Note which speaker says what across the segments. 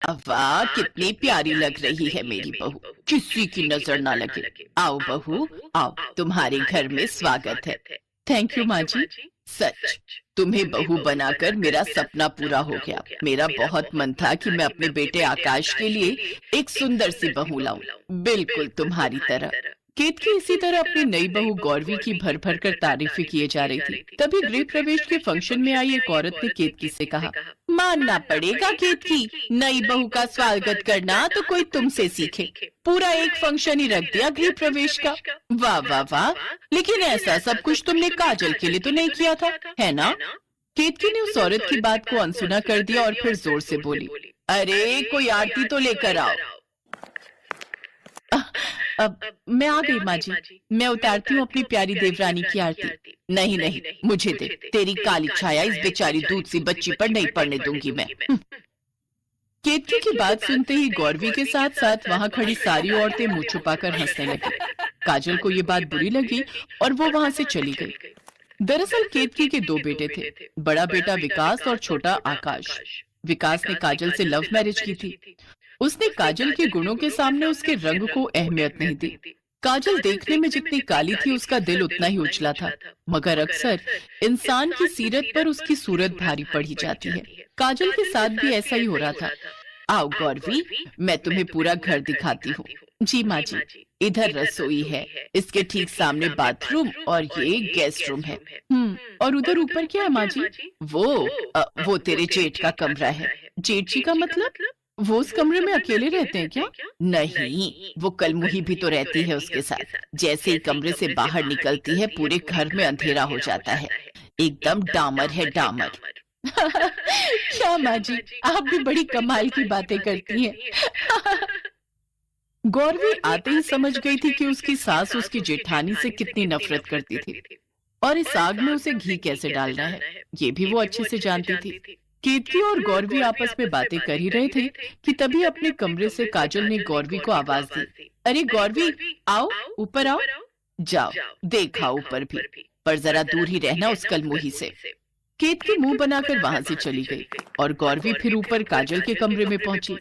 Speaker 1: वाह, कितनी प्यारी लग रही है मेरी बहू, किसी की नजर ना लगे। आओ बहू, आओ, तुम्हारे घर में स्वागत है। थैंक यू माँ जी। सच, तुम्हें बहू बनाकर मेरा सपना पूरा हो गया। मेरा बहुत मन था कि मैं अपने बेटे आकाश के लिए एक सुंदर सी बहू लाऊं, बिल्कुल तुम्हारी तरह। केतकी इसी तरह अपनी नई बहू गौरवी की भर भर कर तारीफें किए जा रही थी। तभी गृह प्रवेश के फंक्शन में आई एक औरत ने केतकी से कहा, मानना पड़ेगा केतकी, नई बहू का स्वागत करना तो कोई तुमसे सीखे। पूरा एक फंक्शन ही रख दिया गृह प्रवेश का। वाह वाह वाह, लेकिन ऐसा सब कुछ तुमने काजल के लिए तो नहीं किया था, है ना? केतकी ने उस औरत की बात को अनसुना कर दिया और फिर जोर से बोली, अरे कोई आरती तो लेकर आओ। अब मैं आ गई माँ जी, मैं उतारती हूँ अपनी प्यारी देवरानी की आरती। नहीं नहीं, मुझे दे, तेरी काली छाया इस बेचारी दूध सी बच्ची पर नहीं पड़ने दूंगी मैं। केतकी की बात सुनते ही गौरवी के साथ साथ वहाँ खड़ी सारी औरतें मुंह छुपाकर हंसने लगी। काजल को ये बात बुरी लगी और वो वहाँ से चली गई। दरअसल केतकी के दो बेटे थे, बड़ा बेटा विकास और छोटा आकाश। विकास ने काजल से लव मैरिज की थी। उसने काजल के गुणों के सामने उसके रंग को अहमियत नहीं दी। काजल देखने में जितनी काली थी उसका दिल उतना ही उछला था, मगर अक्सर इंसान की सीरत पर उसकी सूरत भारी पड़ी जाती है। काजल के साथ भी ऐसा ही हो रहा था। आओ गौरवी, मैं तुम्हें पूरा घर दिखाती हूँ। जी माँ जी, इधर रसोई है, इसके ठीक सामने बाथरूम और ये गेस्ट रूम है। और उधर ऊपर क्या है माँ जी? वो तेरे जेठ का कमरा है। जेठ जी का मतलब? वो उस कमरे में अकेले रहते हैं क्या? नहीं, वो कलमुही भी तो रहती है उसके साथ। जैसे ही कमरे से बाहर निकलती है पूरे घर में अंधेरा हो जाता है, एकदम डामर है डामर। क्या माँ जी, आप भी बड़ी कमाल की बातें करती हैं। गौरवी आते ही समझ गई थी कि उसकी सास उसकी जेठानी से कितनी नफरत करती थी और इस आग में उसे घी कैसे डालना है, ये भी वो अच्छे से जानती थी। केतकी और गौरवी आपस में बातें कर ही रहे थे कि तभी अपने कमरे से काजल ने गौरवी को आवाज दी, अरे गौरवी, आओ, ऊपर आओ। जाओ, देखा ऊपर भी, पर जरा दूर ही रहना उस कलमुही से। केतकी मुंह बनाकर वहां से चली गई और गौरवी फिर ऊपर काजल के कमरे में पहुंची।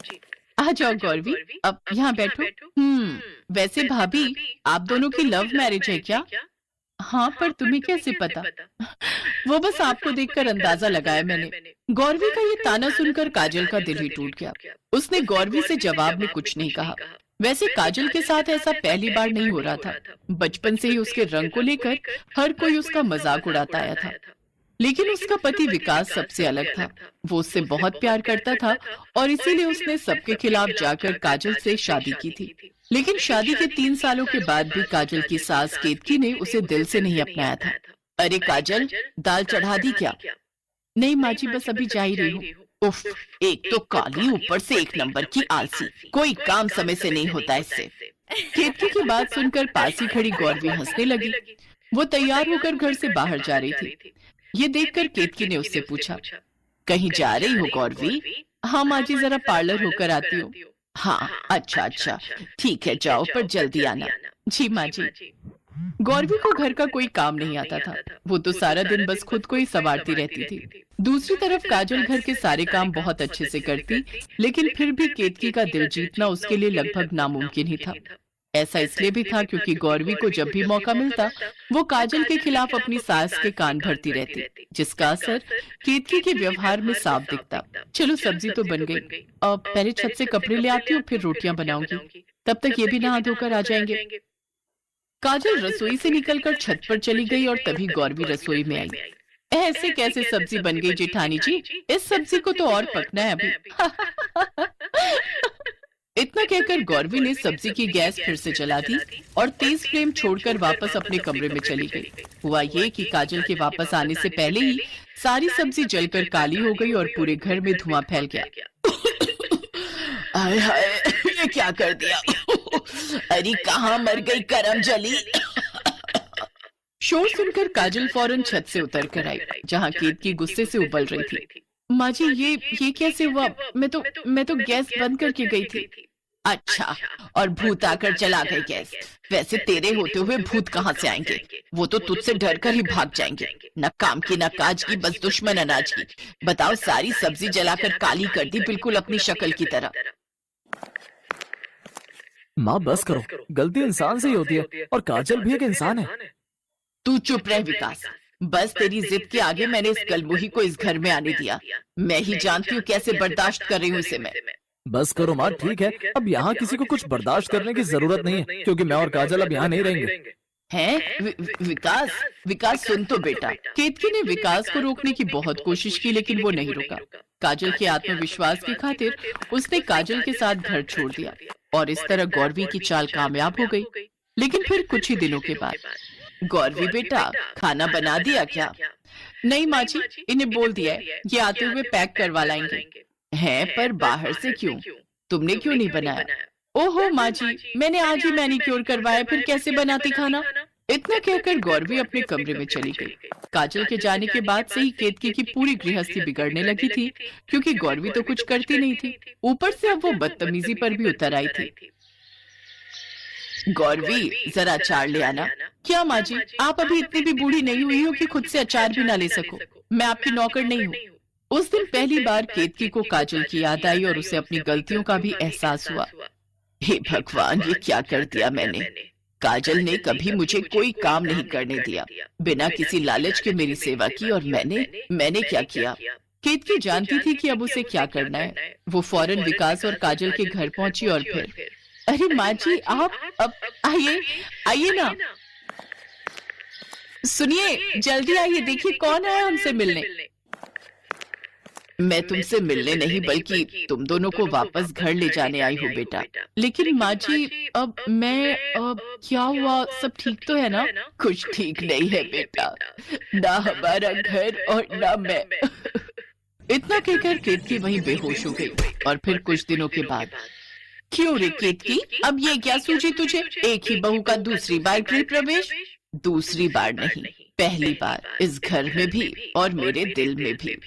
Speaker 1: आ जाओ गौरवी, अब यहाँ बैठो। वैसे भाभी, आप दोनों की लव मैरिज है क्या? हाँ, पर तुम्हें कैसे पता? वो बस आपको देखकर अंदाजा लगाया मैंने। गौरवी का ये ताना सुनकर काजल का दिल ही टूट गया। उसने गौरवी से जवाब में कुछ नहीं कहा। वैसे काजल के साथ ऐसा पहली बार नहीं हो रहा था। बचपन से ही उसके रंग को लेकर हर कोई उसका मजाक उड़ाता आया था। लेकिन उसका पति विकास सबसे अलग था। वो उससे बहुत प्यार करता था और इसीलिए उसने सबके खिलाफ जाकर काजल से शादी की थी। लेकिन शादी के 3 सालों के बाद भी काजल की सास केतकी ने उसे दिल से नहीं अपनाया था। अरे काजल, दाल चढ़ा दी क्या? नहीं माँ जी, बस अभी जा ही रही हूँ। उफ, एक तो काली, ऊपर से एक नंबर की आलसी, कोई काम समय से नहीं होता इससे। केतकी की बात सुनकर पास ही खड़ी गौरवी हंसने लगी। वो तैयार होकर घर से बाहर जा रही थी। ये देखकर केतकी ने उससे पूछा, कहीं जा रही हो गौरवी? हाँ माँ जी, जरा पार्लर होकर आती हूँ। हाँ, अच्छा अच्छा, ठीक है, जाओ, पर जल्दी आना। जी माँ जी। गौरवी को घर का कोई काम नहीं आता था। वो तो सारा दिन बस खुद को ही संवारती रहती थी। दूसरी तरफ काजल घर के सारे काम बहुत अच्छे से करती, लेकिन फिर भी केतकी का दिल जीतना उसके लिए लगभग नामुमकिन ही था। ऐसा इसलिए भी था क्योंकि गौरवी को जब भी मौका मिलता वो काजल के खिलाफ अपनी सास के कान भरती रहती, जिसका असर केतकी के व्यवहार में साफ दिखता। चलो, सब्जी तो बन गई, अब पहले छत से कपड़े ले आती हूँ, फिर रोटियां बनाऊंगी, तब तक ये भी नहा धोकर आ जाएंगे। काजल रसोई से निकलकर छत पर चली गई और तभी गौरवी रसोई में आई। ऐसे कैसे सब्जी बन गई जेठानी जी? इस सब्जी को तो और पकना है अभी। इतना कहकर गौरवी ने सब्जी की गैस फिर से जला दी और तेज फ्लेम छोड़कर वापस अपने कमरे में चली गई। हुआ ये कि काजल के वापस आने से पहले ही सारी सब्जी जलकर काली हो गई और पूरे घर में धुआं फैल गया। हाय हाय, ये क्या कर दिया? अरे कहाँ मर गई करम जली? शोर सुनकर काजल फौरन छत से उतर कर आई, जहाँ केतकी गुस्से से उबल रही थी। माँ जी, ये कैसे हुआ? मैं तो गैस बंद करके गई थी। अच्छा, और भूत आकर जला गए गैस। वैसे तेरे होते हुए भूत कहाँ से आएंगे? वो तो तुझसे डर कर ही भाग जाएंगे। न काम की न काज की, बस दुश्मन अनाज की। बताओ, सारी सब्जी जलाकर काली कर दी, बिल्कुल अपनी शक्ल की तरह।
Speaker 2: माँ बस करो, गलती इंसान से ही होती है और काजल भी एक इंसान है।
Speaker 1: तू चुप रह विकास। बस तेरी जिद के आगे मैंने इस गलमुही को इस घर में आने दिया। मैं ही जानती हूँ कैसे बर्दाश्त कर रही हूँ इसे मैं।
Speaker 2: बस करो माँ, ठीक है, अब यहाँ किसी को कुछ बर्दाश्त करने की जरूरत नहीं है, क्योंकि मैं और काजल अब यहाँ नहीं रहेंगे।
Speaker 1: हैं? विकास, विकास सुन तो बेटा। केतकी ने विकास को रोकने की बहुत कोशिश की, लेकिन वो नहीं रुका। काजल के आत्मविश्वास की खातिर उसने काजल के साथ घर छोड़ दिया और इस तरह गौरवी की चाल कामयाब हो गई। लेकिन फिर कुछ ही दिनों के बाद, गौरवी बेटा, खाना बना दिया क्या? नहीं माँ जी, इन्हें बोल दिया है, ये आते हुए पैक करवा लाएंगे। हैं, पर बाहर से क्यों? तुमने क्यों नहीं बनाया? ओहो माँ जी, मैंने आज ही मैनिक्योर करवाया, फिर कैसे बनाती खाना? इतना कहकर गौरवी अपने कमरे में चली गई। काजल के जाने के बाद से ही केतकी की पूरी गृहस्थी बिगड़ने लगी थी, क्योंकि गौरवी तो कुछ करती नहीं थी, ऊपर से अब वो बदतमीजी पर भी उतर आई थी। गौरवी, जरा अचार ले आना। क्या माँ जी, आप अभी इतनी भी बूढ़ी नहीं हुई हो कि खुद से अचार भी ना ले सको? मैं आपकी नौकर नहीं हूँ। उस दिन पहली बार केतकी को काजल की याद आई और उसे अपनी गलतियों का भी एहसास हुआ। हे भगवान, ये क्या कर दिया मैंने? काजल ने कभी मुझे कोई काम नहीं करने दिया, बिना किसी लालच के मेरी सेवा की, और मैंने क्या किया? केतकी जानती थी कि अब उसे क्या करना है। वो फौरन विकास और काजल के घर पहुंची और फिर, अरे माँ जी, आप अब आइए, आइए ना। सुनिए, जल्दी आइए, देखिए कौन आया हमसे मिलने। मैं तुमसे मिलने नहीं, बल्कि तुम दोनों को वापस घर ले जाने आई हूँ बेटा। लेकिन माँ जी, अब क्या हुआ? सब ठीक तो है ना? कुछ ठीक नहीं है बेटा, ना हमारा घर और ना मैं। इतना कहकर केतकी वहीं बेहोश हो गई। और फिर कुछ दिनों के बाद, क्यों रे केतकी, अब ये क्या सूझी तुझे? एक ही बहू का दूसरी बार गृह प्रवेश? दूसरी बार नहीं, पहली बार, इस घर में भी और मेरे दिल में भी।